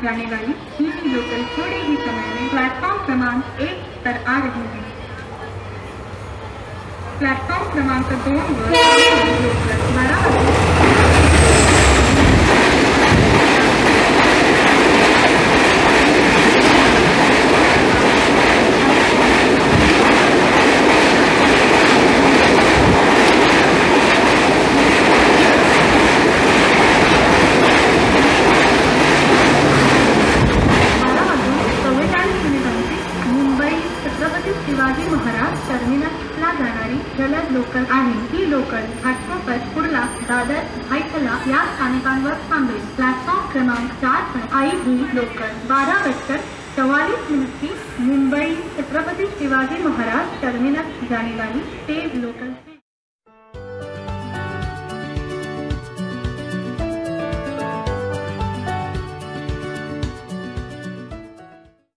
जाने वाली ही लोकल थोड़े ही समय में प्लेटफॉर्म क्रमांक 1 पर आ रही है। प्लेटफॉर्म क्रमांक 2 शिवाजी महाराज टर्मिनसला जाणारी जलद लोकल आहे। ही लोकल घाटकोपर, कुर्ला, दादर, भाईखला या स्थानकांवर थांबेल। प्लॅटफॉर्म क्रमांक 4 पर आई ही लोकल 12:44 की मुंबई छत्रपति शिवाजी महाराज टर्मिनस जाने वाली तेज लोकल